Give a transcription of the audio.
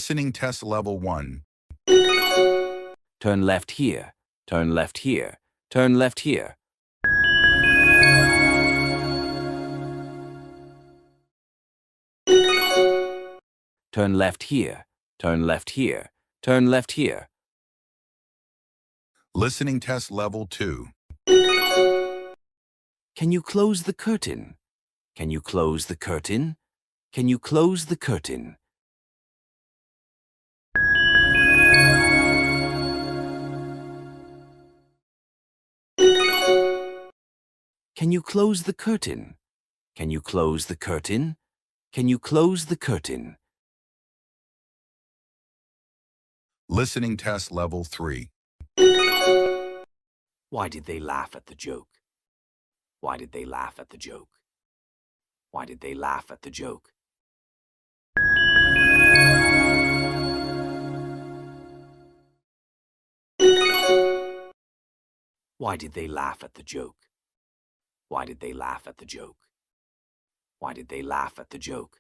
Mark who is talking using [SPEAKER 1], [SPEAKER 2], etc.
[SPEAKER 1] Listening test level 1.
[SPEAKER 2] Turn left here. Turn left here. Turn left here. Turn left here. Turn left here. Turn left here.
[SPEAKER 1] Listening test level 2.
[SPEAKER 2] Can you close the curtain? Can you close the curtain? Can you close the curtain? Can you close the curtain? Can you close the curtain? Can you close the curtain?
[SPEAKER 1] Listening test level 3.
[SPEAKER 2] Why did they laugh at the joke? Why did they laugh at the joke? Why did they laugh at the joke? Why did they laugh at the joke? Why did they laugh at the joke? Why did they laugh at the joke?